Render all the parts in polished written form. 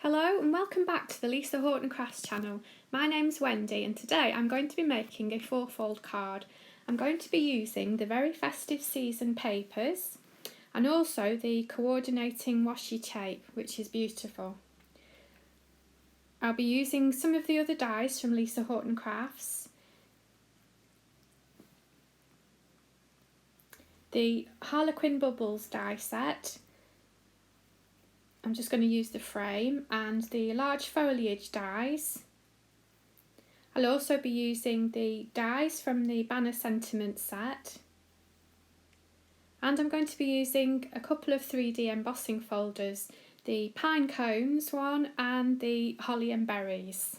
Hello and welcome back to the Lisa Horton Crafts channel. My name's Wendy and today I'm going to be making a four-fold card. I'm going to be using the very festive season papers and also the coordinating washi tape, which is beautiful. I'll be using some of the other dies from Lisa Horton Crafts. The HARLEQUIN Bubbles die set. I'm just going to use the frame and the large foliage dies. I'll also be using the dies from the banner sentiment set. And I'm going to be using a couple of 3D embossing folders, the pine cones one and the holly and berries.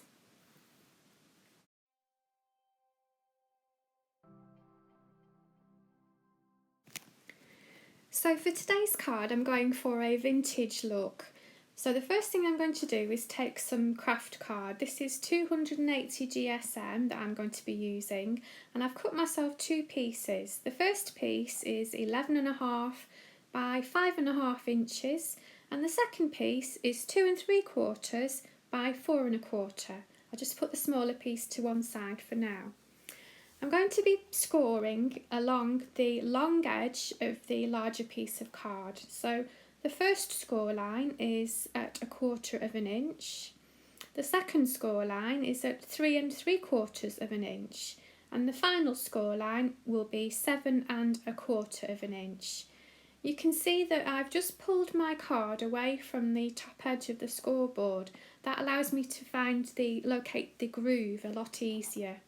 So for today's card I'm going for a vintage look. So the first thing I'm going to do is take some craft card. This is 280 GSM that I'm going to be using, and I've cut myself two pieces. The first piece is 11.5 by 5.5 inches and the second piece is 2 3/4 by 4 1/4. I'll just put the smaller piece to one side for now. I'm going to be scoring along the long edge of the larger piece of card. So the first score line is at 1/4 inch. The second score line is at 3 3/4 inch. And the final score line will be 7 1/4 inch. You can see that I've just pulled my card away from the top edge of the scoreboard. That allows me to locate the groove a lot easier.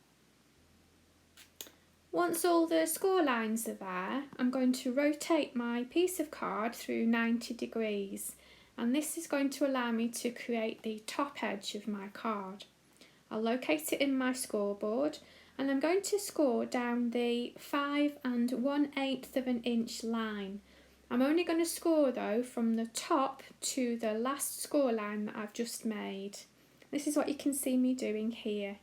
Once all the score lines are there, I'm going to rotate my piece of card through 90 degrees, and this is going to allow me to create the top edge of my card. I'll locate it in my scoreboard and I'm going to score down the 5 1/8 inch line. I'm only going to score though from the top to the last score line that I've just made. This is what you can see me doing here.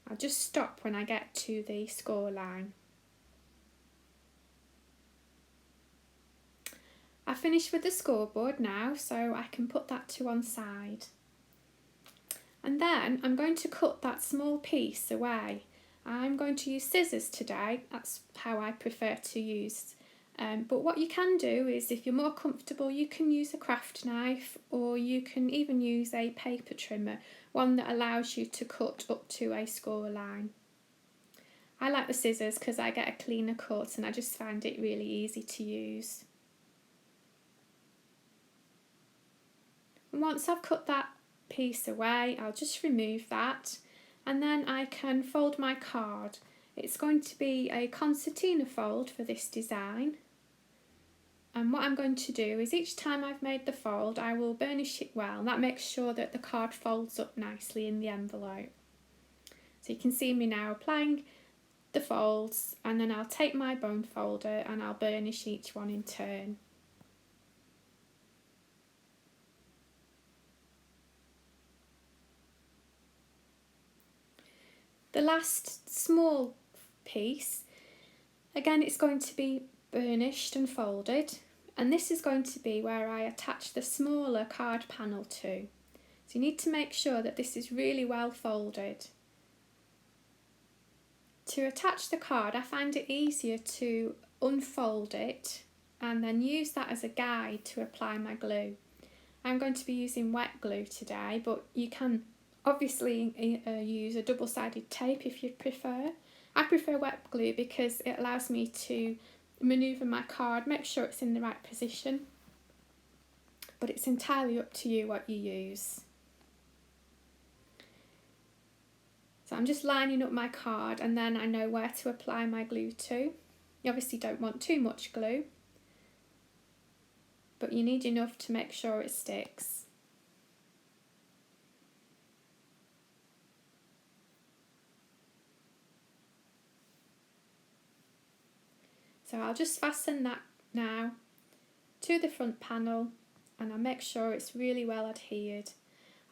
I'll just stop when I get to the score line. I've finished with the scoreboard now, so I can put that to one side. And then I'm going to cut that small piece away. I'm going to use scissors today, that's how I prefer to use. But what you can do is, if you're more comfortable, you can use a craft knife, or you can even use a paper trimmer, one that allows you to cut up to a score line. I like the scissors because I get a cleaner cut and I just find it really easy to use. And once I've cut that piece away, I'll just remove that and then I can fold my card. It's going to be a concertina fold for this design. And what I'm going to do is, each time I've made the fold, I will burnish it well. That makes sure that the card folds up nicely in the envelope. So you can see me now applying the folds, and then I'll take my bone folder and I'll burnish each one in turn. The last small piece, again it's going to be burnished and folded, and this is going to be where I attach the smaller card panel to. So you need to make sure that this is really well folded. To attach the card, I find it easier to unfold it and then use that as a guide to apply my glue. I'm going to be using wet glue today, but you can obviously use a double-sided tape if you prefer. I prefer wet glue because it allows me to manoeuvre my card, make sure it's in the right position, but it's entirely up to you what you use. So I'm just lining up my card and then I know where to apply my glue to. You obviously don't want too much glue, but you need enough to make sure it sticks. So I'll just fasten that now to the front panel and I'll make sure it's really well adhered.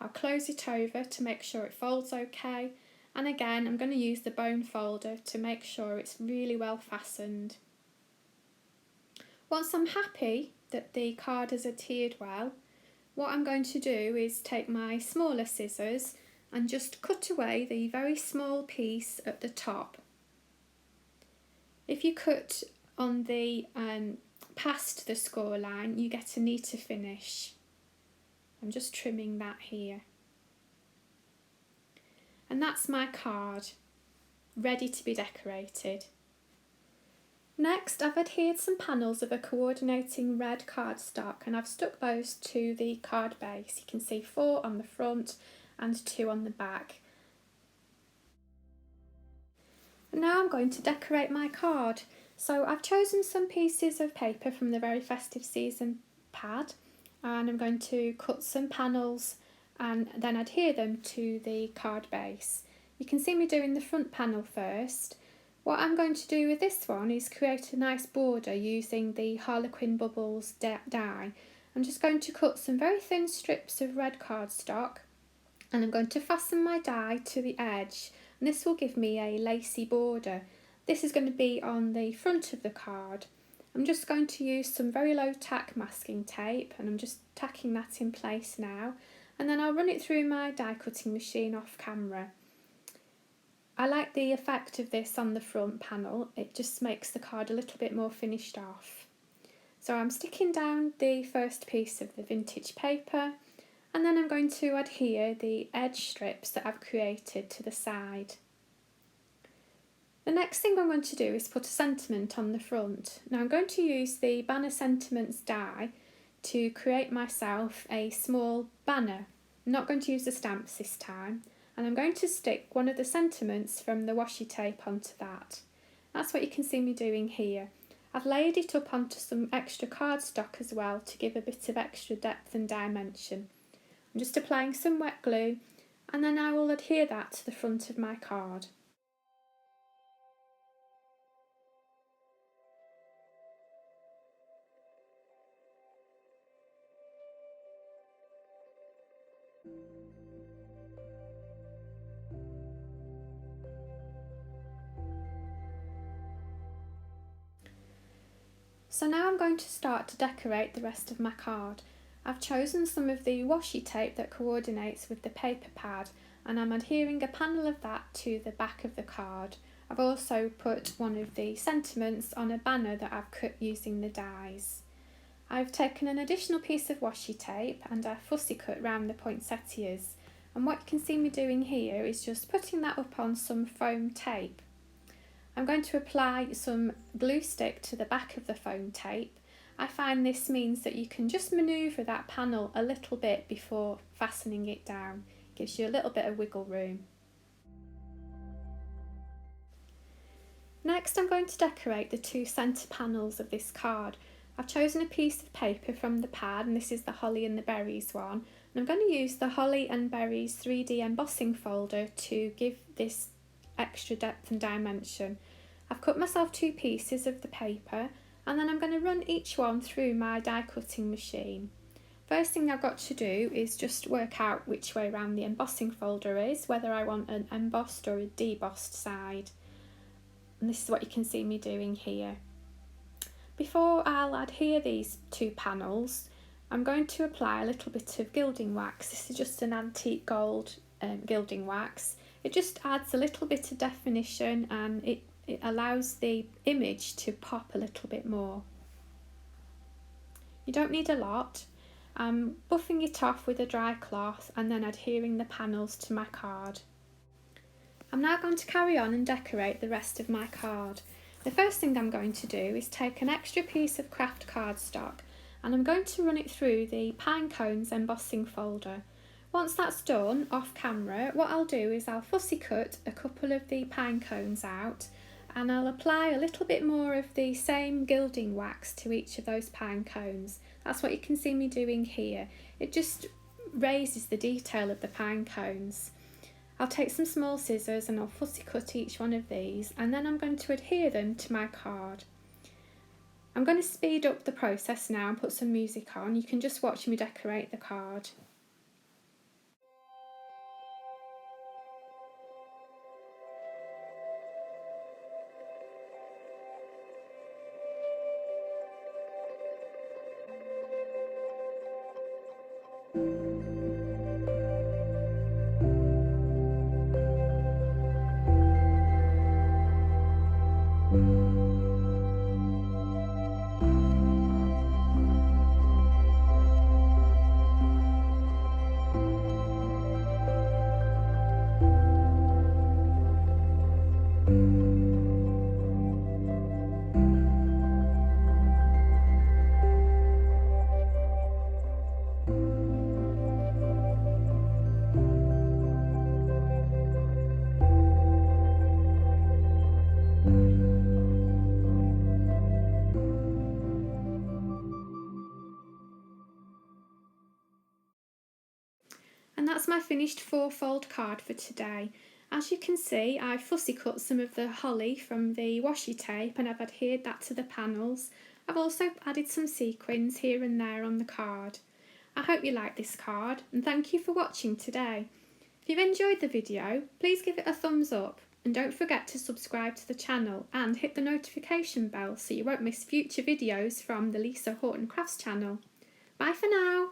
I'll close it over to make sure it folds okay, and again I'm going to use the bone folder to make sure it's really well fastened. Once I'm happy that the card has adhered well, what I'm going to do is take my smaller scissors and just cut away the very small piece at the top. If you cut on the past the score line, you get a neater finish. I'm just trimming that here. And that's my card, ready to be decorated. Next, I've adhered some panels of a coordinating red cardstock and I've stuck those to the card base. You can see 4 on the front and 2 on the back. And now I'm going to decorate my card. So I've chosen some pieces of paper from the very festive season pad and I'm going to cut some panels and then adhere them to the card base. You can see me doing the front panel first. What I'm going to do with this one is create a nice border using the Harlequin Bubbles die. I'm just going to cut some very thin strips of red cardstock and I'm going to fasten my die to the edge, and this will give me a lacy border. This is going to be on the front of the card. I'm just going to use some very low tack masking tape and I'm just tacking that in place now, and then I'll run it through my die cutting machine off camera. I like the effect of this on the front panel, it just makes the card a little bit more finished off. So I'm sticking down the first piece of the vintage paper and then I'm going to adhere the edge strips that I've created to the side. The next thing I'm going to do is put a sentiment on the front. Now I'm going to use the banner sentiments die to create myself a small banner. I'm not going to use the stamps this time, and I'm going to stick one of the sentiments from the washi tape onto that. That's what you can see me doing here. I've layered it up onto some extra cardstock as well to give a bit of extra depth and dimension. I'm just applying some wet glue and then I will adhere that to the front of my card. So now I'm going to start to decorate the rest of my card. I've chosen some of the washi tape that coordinates with the paper pad and I'm adhering a panel of that to the back of the card. I've also put one of the sentiments on a banner that I've cut using the dies. I've taken an additional piece of washi tape and I fussy cut round the poinsettias, and what you can see me doing here is just putting that up on some foam tape. I'm going to apply some glue stick to the back of the foam tape. I find this means that you can just manoeuvre that panel a little bit before fastening it down. It gives you a little bit of wiggle room. Next I'm going to decorate the 2 centre panels of this card. I've chosen a piece of paper from the pad and this is the Holly and the Berries one. And I'm going to use the Holly and Berries 3D embossing folder to give this extra depth and dimension. I've cut myself 2 pieces of the paper and then I'm going to run each one through my die cutting machine. First thing I've got to do is just work out which way around the embossing folder is, whether I want an embossed or a debossed side. And this is what you can see me doing here. Before I'll adhere these 2 panels, I'm going to apply a little bit of gilding wax. This is just an antique gold gilding wax. It just adds a little bit of definition and it allows the image to pop a little bit more. You don't need a lot. I'm buffing it off with a dry cloth and then adhering the panels to my card. I'm now going to carry on and decorate the rest of my card. The first thing I'm going to do is take an extra piece of craft cardstock and I'm going to run it through the pine cones embossing folder. Once that's done off camera, what I'll do is I'll fussy cut a couple of the pine cones out and I'll apply a little bit more of the same gilding wax to each of those pine cones. That's what you can see me doing here. It just raises the detail of the pine cones. I'll take some small scissors and I'll fussy cut each one of these and then I'm going to adhere them to my card. I'm going to speed up the process now and put some music on. You can just watch me decorate the card. And that's my finished 4-fold card for today. As you can see, I fussy cut some of the holly from the washi tape and I've adhered that to the panels. I've also added some sequins here and there on the card. I hope you like this card and thank you for watching today. If you've enjoyed the video, please give it a thumbs up and don't forget to subscribe to the channel and hit the notification bell so you won't miss future videos from the Lisa Horton Crafts channel. Bye for now!